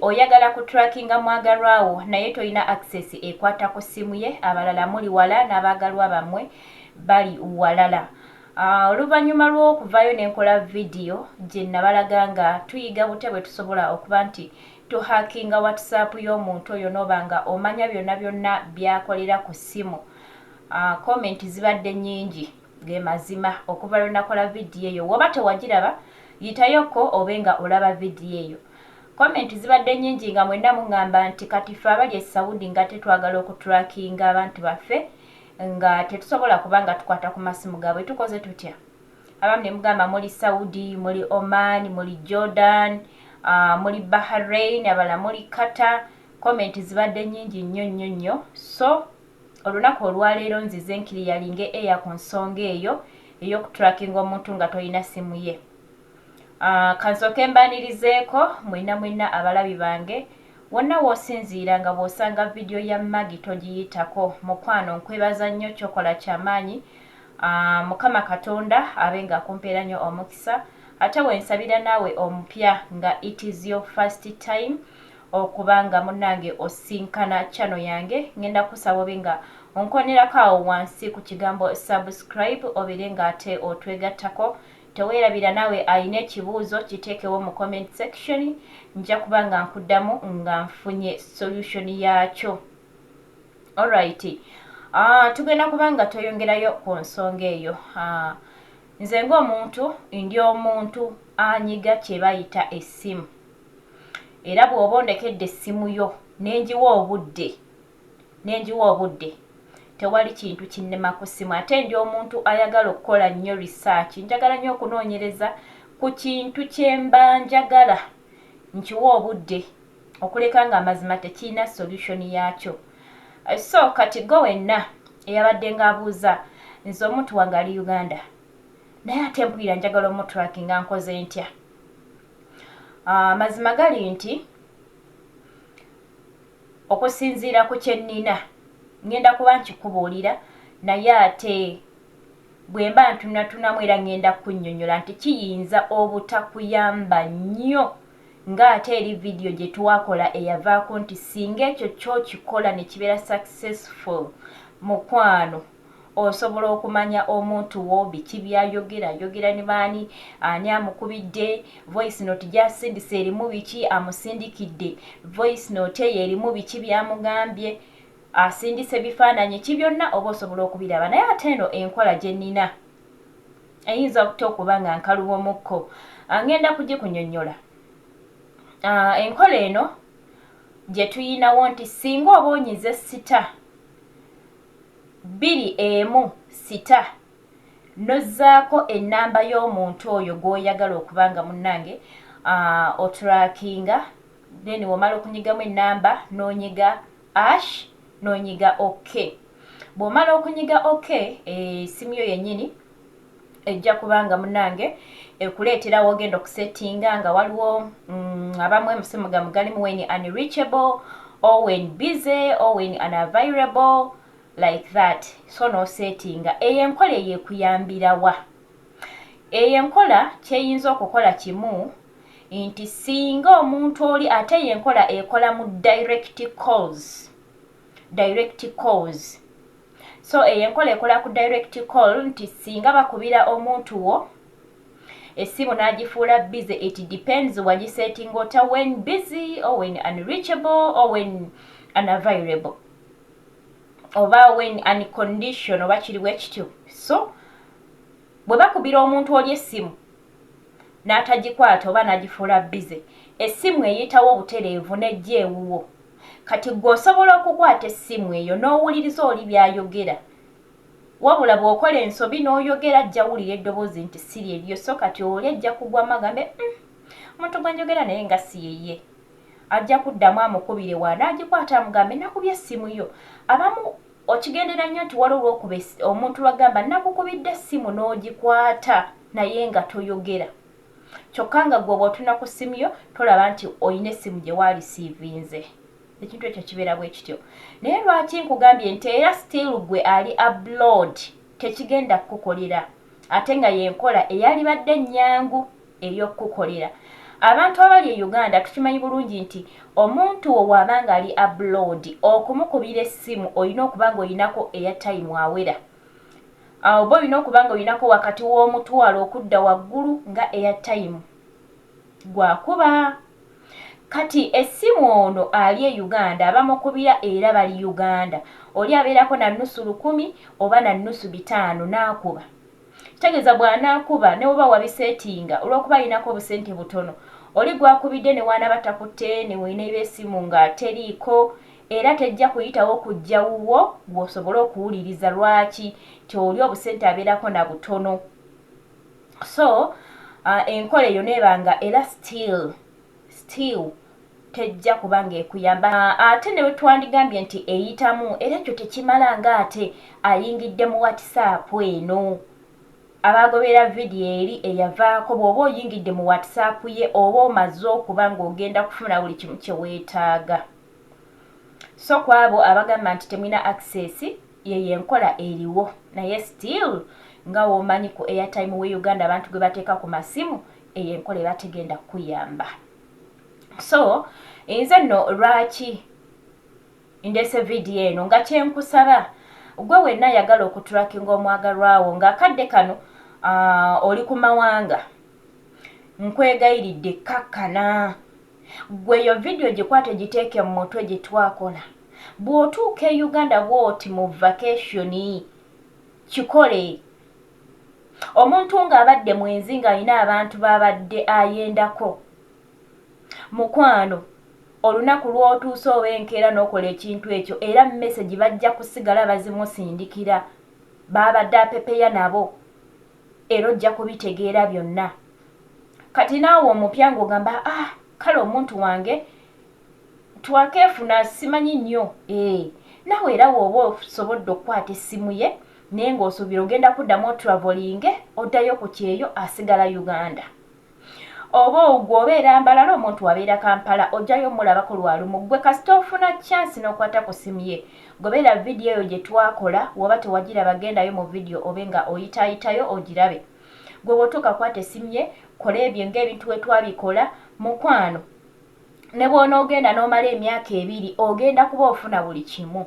Oyagala ku trackinga mwagalwawo naye toyina access ekwata ku simu ye, abalala muli wala n'abagalwa bammwe bali walala. Oluvannyuma lw'okuvaayo n'enkola vidiyo gye nabalaga nga tuyiga bute bwe tusobola okuba nti tuhakinga WhatsApp y'omuntu oyo n'oba nga omanya byonna byonna by'akolera ku ssimu. Komenti zibadde nnyingi ge mazima okuva lwe nakola vidiyo eyo. Woba tewagiraba yitayoko obe nga olaba vidiyo eyo. Komenti zibadde nnyingi nga mwenna muŋŋamba nti kati ffe abali e Saudi nga tetwagala okutrakinga abantu baffe nga tetusobola kubanga tukwata ku masimu gaabwe. Tukoze tutya? Abamu ne mugamba muli Saudi, muli Oman, muli Jordan, muli Bahrain, abala muli Qatar. Komenti zibadde nnyingi nnyo. So olunaku olwaleero nzize nkiriyalinge eya ku nsonga eyo ey'okutrakinga omuntu nga tolina simu ye. Kansooke mbanirizeeko mwenna abalabi bange wonna w'osinziira nga bw'osanga vidiyo ya Maggie togiyitako. Mukwano nkwebaza nnyo ky'okola ky'amaanyi. Mukama Katonda abe nga akumpeera nnyo omukisa. Ate wensabira naawe omupya nga it is your first time okuba nga munnange osinkana channel yange, ngenda kusaba obe nga onkonerako awo wansi ku kigambo subscribe obeere nga ate otwegattako. Teweerabira naawe alina ekibuuzo kiteekewo mu comment section, nja kuba nga nkuddamu nga nfunye solution yaakyo. Alright. Tugenda kuba nga tweyongerayo ku nsonga eyo. Nze ng'omuntu ndi omuntu anyiga kye bayita essimu. Era bw'oba ondekedde essimu yo n'enjiwa obudde tewali kintu kinnema ku ssimu. Ate ndi omuntu ayagala okukola nnyo research. Njagala nnyo okunoonyereza ku kintu kye mba njagala nkiwa obudde okuleka nga amazima tekirina solution yaakyo. So kati go wenna eyabadde ng'abuuza nze omuntu wange ali Uganda naye ate mpulira njagala omutrakinga nkoze ntya? Mazima gali nti okusinziira ku kye nnina ngenda kuba nkikubuulira, naye ate bwe mba ntunatunamu era ngenda kunnyonnyola nti kiyinza obutakuyamba nnyo ng'ate eri vidiyo gye twakola eyavaako nti singa ekyo ky'okikola ne kibeera successful, mukwano osobola okumanya omuntu wo biki byayogera ne baani, ani amukubidde, voice note gy'asindise erimu biki, amusindikidde voice note eyo erimu biki byamugambye, asindise bifaananyi ki, byonna oba osobola okubiraba. Naye ate eno enkola gye nnina eyinza okuba nga nkaluwomukko, ngenda kugikunnyonnyola. Enkola eno gye tuyinawo nti singa oba onyize *216 nozzaako ennamba y'omuntu oyo gw'oyagala okuba nga munnange otrakinga, then womala okunyigamu ennamba n'onyiga # n'onyiga OK. Bw'omala okunyiga OK, essimu yo yennyini ejja kubanga munnange ekuleetera w'ogenda okusettinga nga waliwo abamu emusimu gamu galimu when unreachable or when busy or when unavailable like that. So no settinga. Eyo enkola eyekuyambira wa? Eyo enkola kyeyinza okukola kimu nti singa omuntu oli ate eyo enkola ekola mu direct calls. So eyo enkola ekola ku direct call nti singa bakubira omuntu wo essimu n'agifuula busy, it depends wagisettinga ota when busy or when unreachable or when unavailable oba when unconditional oba kiri bwe kityo. So bwe bakubira omuntu oli essimu n'atagikwata oba n'agifuula busy, essimu eyitawo obutereevu n'ejja ewuwo. Kati gwe osobola okukwata essimu eyo n'owuliriza oli by'ayogera, wabula bw'okola ensobi n'oyogera ajja wulira eddoboozi nti siri eryo. So kati oli ajja kugwamu agambe omuntu gwe njogera naye nga si yeye. Ajja kuddamu amukubire n'agikwata amugambe nakubye essimu yo. Abamu okigendera nnyo nti waliwo olw'okuba omuntu lwagamba nakukubidde essimu n'ogikwata naye nga toyogera. Kyokka nga gwe bw'otuna ku ssimu yo tolaba nti olina essimu gye waalisiivinze. Ekintu ekyo kibeera bwe kityo. Naye lwaki nkugambye nti era still gwe ali abroad tekigenda kukukolera, ate nga yenkola eyalibadde nnyangu ey'okukukolera. abantu abali e Uganda tukimanyi bulungi nti omuntu owabanga ali abroad okumukubira essimu olina okuba nga olinako airtime awera. Oba olina okuba nga olinako wakati w'omutwalo okudda waggulu nga airtime gwakuba. Kati essimu ono ali e Uganda abamukubira era bali Uganda. Oli abeerako na nnusu 1000 oba na nnusu 500 n'akuba. Kitegeeza bw'anaakuba ne bw'oba wabiseetinga olw'okuba alinako obusente butono. Oli gwakubidde ne waana batakutte ne weena essimu nga teriiko era tejja kuyitawo kujja wuwo gw'osobole okuwuliriza lwaki tyoli obusente abeerako na butono. So enkola eyo neebanga era still tejja kubanga ekuyamba. Ate ne bwe twandigambye nti eyitamu era ekyo tekimala nga ate ayingidde mu WhatsApp eno. Abagobera vidiyo eri eyavaako bw'oba oyingidde mu WhatsApp ye oba omaze okuba ng'ogenda kufuna buli kimu kye weetaaga. So ku abo abagamba nti temulina access yeyo enkola eriwo naye still nga womanyi ku airtime we Uganda abantu gwe bateeka ku masimu eyo enkola eba tegenda kuyamba. So nze nno lwaki ndese vidiyo eno nga kyenkusaba gwe wenna ayagala okutrackinga omwagalwawo ng'akadde kano oli ku mawanga nkwegayiridde kakkana gwe yo vidiyo gikwate giteeke mu mutwe gye twakola. Bw'otuuka e Uganda bw'oti mu vacation kikole. Omuntu ng'abadde mwenzi ng'alina abantu babadde ayendako. Mukwano olunaku lw'otuuse oba enkeera n'okola ekintu ekyo era message bajja kusigala bazimusindikira babadde apepeya nabo era ojja kubitegeera byonna. Kati naawe omupya ng'ogamba kale omuntu wange twakeefuna simanyi nnyo. Naawe era w'oba osobodde okukwata essimu ye naye ng'osuubira ogenda kuddamu traveling oddayo ku kyeyo asigala Uganda. Oba ogw'obeera Mbalala omuntu abeera Kampala ojjayo mulabako lwalumu gwe kasita ofuna chance n'okwata ku ssimu ye. Gobeera vidiyo eyo gye twakola woba tewagiraba gendayo mu vidiyo obe nga oyitaayitayo ogirabe. Gwe bw'otuuka kwata essimu ye kola ebyo ng'ebintu we twabikola mukwano. Ne bw'onoogenda n'omala emyaka 2 ogenda kuba ofuna buli kimu.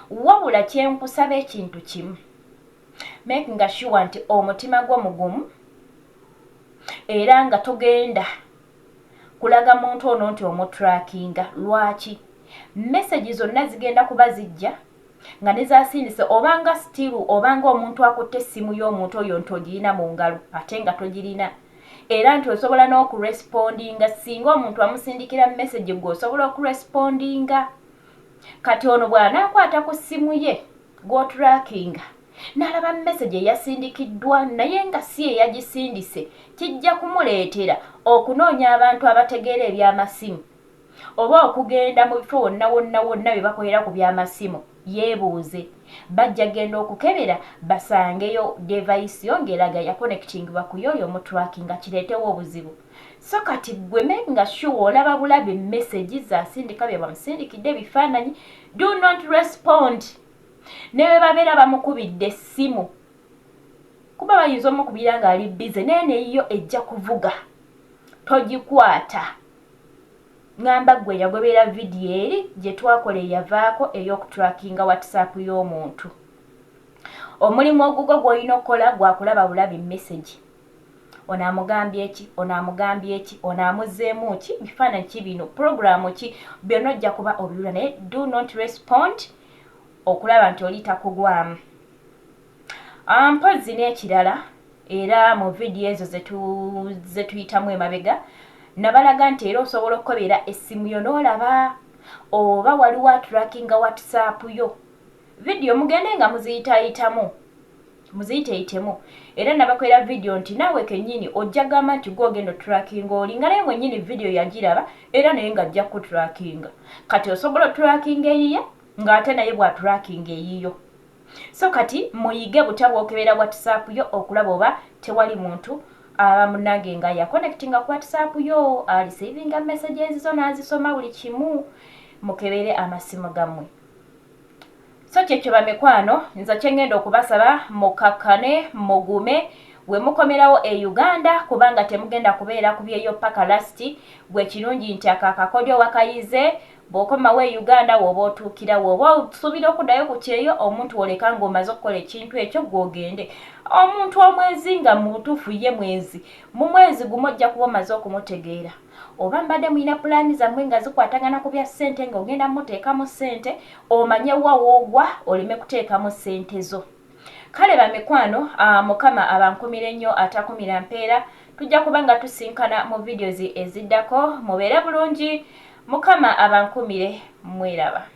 Wabula kyenkusaba ekintu kimu. Making sure nti omutima gwo mugumu era nga togenda kulaga muntu ono nti omutrackinga. Lwaki? Message zonna zigenda kuba zijja nga nezasindise obanga still obanga omuntu akutte essimu y'omuntu oyo ntogirina mu ngalo ate nga togirina. Era nti osobola n'okurespondinga singa omuntu amusindikira message gwe osobola okurespondinga. Kati ono bw'anaakwata ku ssimu ye gw'otrackinga n'alaba message eyasindikiddwa naye nga si eyagisindise kijja kumuleetera okunoonya abantu abategeera eby'amasimu oba okugenda mu bifo wonna bye bakolera ku by'amasimu yeebuuze. Bajja genda okukebera basangeyo device yo ng'eraga ya connectingibwa ku yoyo omutrackinga kireetewo obuzibu. So kati gwe making sure olaba bulabe message zasindika bye bamusindikidde ebifaananyi do not respond. Ne bwe babeera bamukubidde essimu kuba bayinza omukubira ng'ali busy naye neyo ejja kuvuga togikwata. Ngamba gwe yagobeera vidiyo eri gye twakola eyavaako ey'okutrackinga WhatsApp y'omuntu. Omulimu ogugwo gw'olina okukola gwa kulaba bulabi message. Onaamugambye ki, onaamugambye ki, onaamuzzeemu ki, bifaananyi ki bino, programu ki, byonna ojja kuba obiwula naye do not respond okulaba nti oli takugwamu. Mpozzi n'ekirala era mu vidiyo ezo ze tuyitamu emabega nabalaga nti era osobola okukobera essimu yo n'olaba oba waliwo atrackinga WhatsApp yo. Vidiyo mugende nga muziyiteeyitemu era nabakolera vidiyo nti naawe kennyini ojja gamba nti gw'ogenda otrackinga oli nga naye mwennyini vidiyo yagiraba era naye ng'ajja kutrackinga. Kati osobola otrackinga eyiye ng'ate naye bw'atrackinga eyiyo. So kati muyige butabwokebera WhatsApp yo okulaba oba tewali muntu munnange nga ya connectinga ku WhatsApp yo receiving messages zo n'azisoma buli kimu mukebere amasimu gammwe. So kyekyo bamikwano nza kyengenda okubasaba mukakkane mugume we mukomerawo e Uganda kubanga temugenda kubeera ku byeyo paka lasti bwe kirungi nti akakodyo wakayize bw'okomawo e Uganda woba otuukira woba osuubira okuddayo ku kyeyo omuntu oleka ng'omaze okukola ekintu ekyo gw'ogende omuntu omwezi nga mu butuufu ye mwezi mu mwezi gumu ojja kuba omaze okumutegeera oba mbadde mulina pulaani zammwe nga zikwatagana ku bya ssente ng'ogenda muteekamu ssente omanye wa woogwa oleme kuteekamu ssente zo. Kale bamikwano mukama abankumire nnyo atakumira mpeera tujja kuba nga tusinkana mu videos eziddako mubeere bulungi mukama abankumire mweraba.